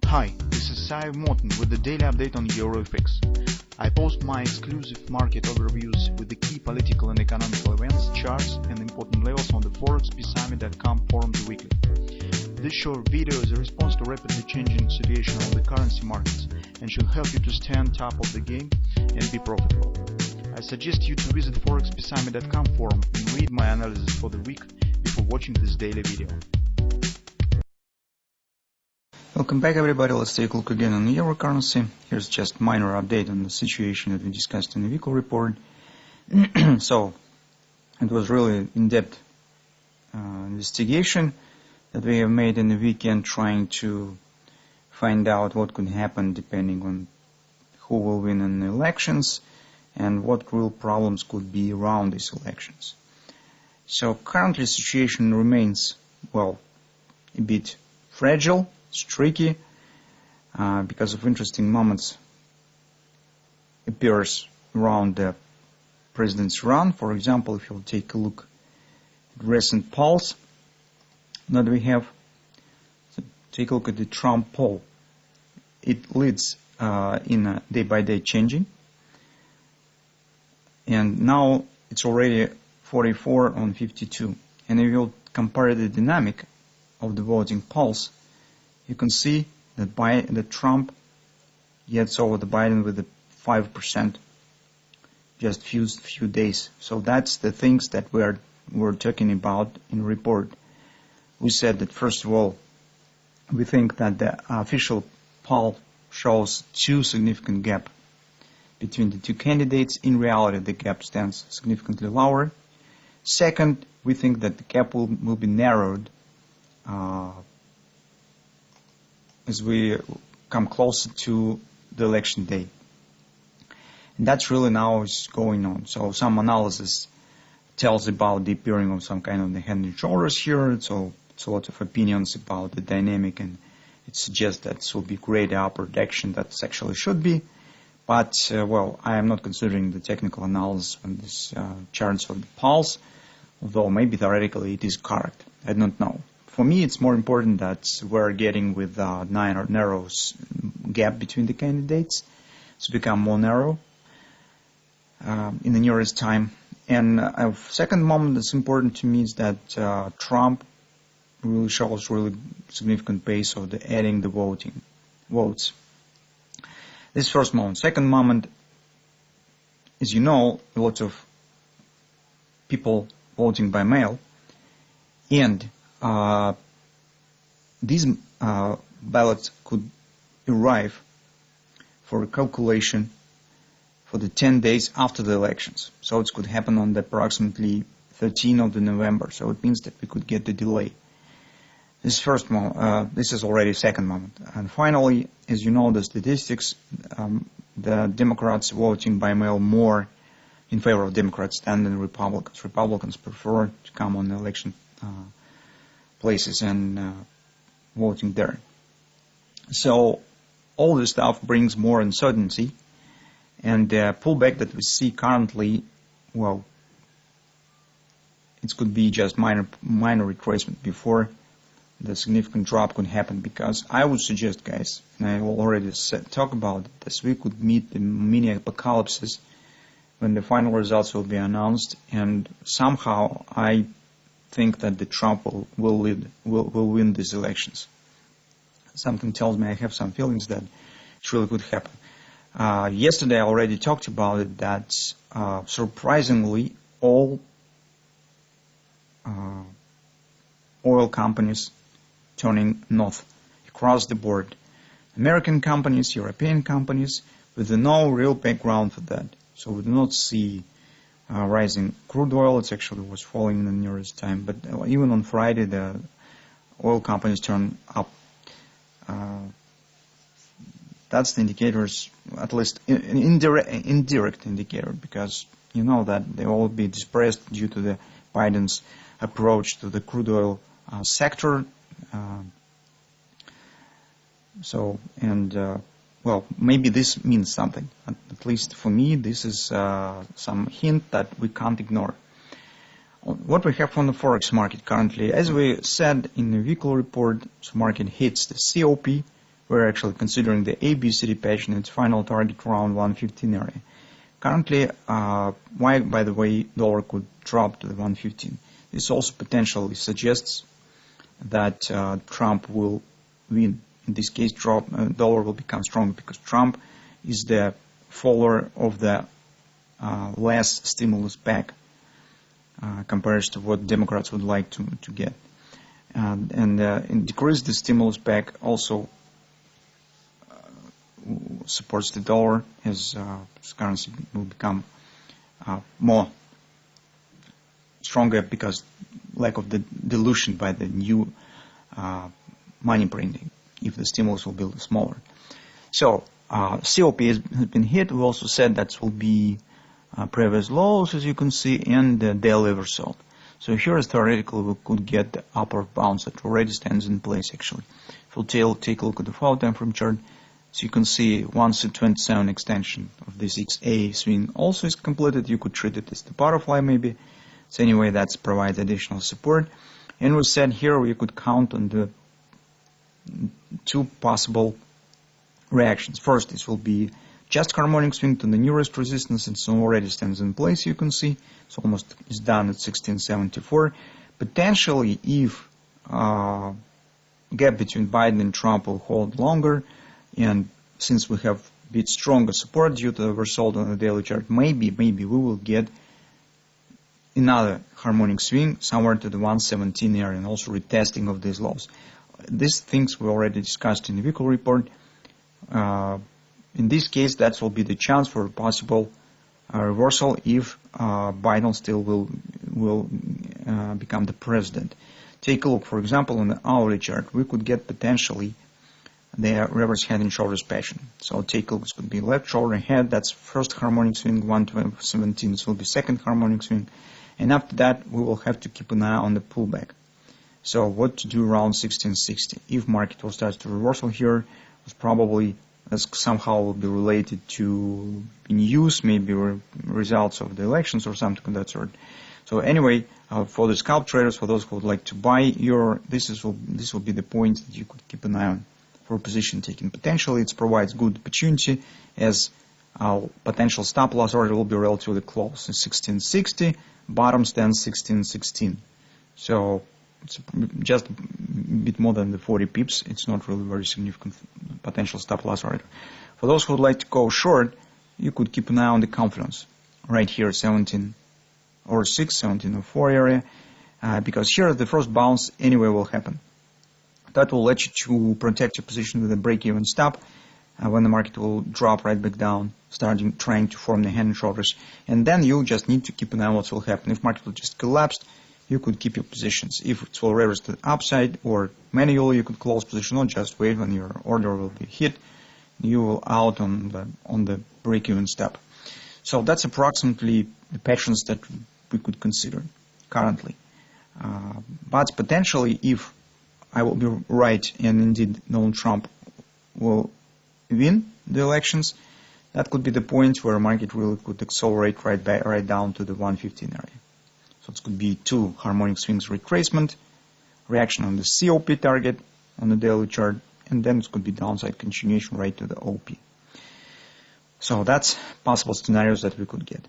Hi, this is Sive Morten with the daily update on EuroFX. I post my exclusive market overviews with the key political and economical events, charts, and important levels on the ForexPeaceArmy.com forums weekly. This short video is a response to rapidly changing situation on the currency markets and should help you to stay on top of the game and be profitable. I suggest you to visit ForexPeaceArmy.com forum and read my analysis for the week before watching this daily video. Welcome back, everybody. Let's take a look again on the euro currency. Here's just minor update on the situation that we discussed in the weekly report. So it was really in-depth investigation that we have made in the weekend, trying to find out what could happen depending on who will win in the elections and what real problems could be around these elections. So currently the situation remains, well, a bit fragile. It's tricky because of interesting moments appears around the president's run. For example, if you'll take a look at recent polls that we have, so take a look at the Trump poll. It leads in a day-by-day changing, and now it's already 44 on 52. And if you'll compare the dynamic of the voting polls, you can see that Trump gets over the Biden with the 5% just few days. So that's the things that we're talking about in the report. We said that first of all, we think that the official poll shows too significant gap between the two candidates. In reality, the gap stands significantly lower. Second, we think that the gap will be narrowed as we come closer to the election day. And that's really now is going on. So some analysis tells about the appearing of some kind of the head and shoulders here. So it's a lot of opinions about the dynamic, and it suggests that this will be greater upper direction that it actually should be. But, well, I am not considering the technical analysis on this charts of the polls, although maybe theoretically it is correct. I don't know. For me, it's more important that we're getting with narrow gap between the candidates to become more narrow in the nearest time. And a second moment that's important to me is that Trump really shows really significant pace of the adding the votes. This first moment. Second moment, as you know, a lot of people voting by mail, and these ballots could arrive for a calculation for the 10 days after the elections. So it could happen on the approximately 13th of November. So it means that we could get the delay. This first moment, this is already second moment. And finally, as you know, the statistics, the Democrats voting by mail more in favor of Democrats than the Republicans. Republicans prefer to come on the election places and voting there. So all this stuff brings more uncertainty, and the pullback that we see currently, well, it could be just minor retracement before the significant drop could happen, because I would suggest, guys, and I already talk about it, this we could meet the mini apocalypses when the final results will be announced, and somehow I think that the Trump will win these elections. Something tells me, I have some feelings that it really could happen. Yesterday I already talked about it, that surprisingly all oil companies turning north across the board. American companies, European companies, with no real background for that. So we do not see rising crude oil. It actually was falling in the nearest time. But even on Friday, the oil companies turned up. That's the indicators, at least indirect indicator, because you know that they will be depressed due to the Biden's approach to the crude oil sector. Well, maybe this means something. At least for me, this is some hint that we can't ignore. What we have on the Forex market currently, as we said in the weekly report, the market hits the COP we're actually considering the ABCD patch and its final target around 115 area. Currently, why, by the way, dollar could drop to the 115? This also potentially suggests that Trump will win. In this case, dollar will become stronger because Trump is the follower of the less stimulus pack compared to what Democrats would like to get. And decrease the stimulus pack also supports the dollar as currency will become more stronger because lack of the dilution by the new money printing if the stimulus will be smaller. So COP has been hit. We also said that will be previous lows, as you can see, and the daily result. So here, theoretically, we could get the upward bounce that already stands in place, actually. If we'll take a look at the 4-hour time frame chart, so you can see once the 27 extension of this XA swing also is completed, you could treat it as the butterfly maybe. So anyway, that provides additional support. And we said here we could count on the two possible reactions. First, this will be just harmonic swing to the nearest resistance, and so already stands in place, you can see. It's almost is done at 1674. Potentially, if gap between Biden and Trump will hold longer, and since we have a bit stronger support due to the result on the daily chart, maybe we will get another harmonic swing somewhere to the 117 area and also retesting of these lows. These things we already discussed in the weekly report. In this case, that will be the chance for a possible reversal if Biden still will become the president. Take a look, for example, on the hourly chart. We could get potentially the reverse head and shoulders pattern. So take a look. This could be left shoulder head. That's first harmonic swing. 117. This will be second harmonic swing. And after that, we will have to keep an eye on the pullback. So what to do around 1660? If market will start to reversal here, it's probably somehow will be related to news, maybe results of the elections or something of that sort. So anyway, for the scalp traders, for those who would like to buy EUR, this will be the point that you could keep an eye on for position taking. Potentially, it provides good opportunity as potential stop loss order will be relatively close. In 1660, bottom stands 1616. So it's just a bit more than the 40 pips. It's not really very significant potential stop loss order. For those who would like to go short, you could keep an eye on the confidence right here, 1706, 1704 area, because here the first bounce anyway will happen. That will let you to protect your position with a break-even stop when the market will drop right back down, trying to form the hand and shoulders. And then you just need to keep an eye on what will happen. If market will just collapse, you could keep your positions. If it will reverse to the upside or manually, you could close position or just wait when your order will be hit. You will out on the break-even step. So that's approximately the patterns that we could consider currently. But potentially, if I will be right and indeed Donald Trump will win the elections, that could be the point where market really could accelerate right down to the 115 area. So it could be two harmonic swings retracement, reaction on the COP target on the daily chart, and then it could be downside continuation right to the OP. So that's possible scenarios that we could get.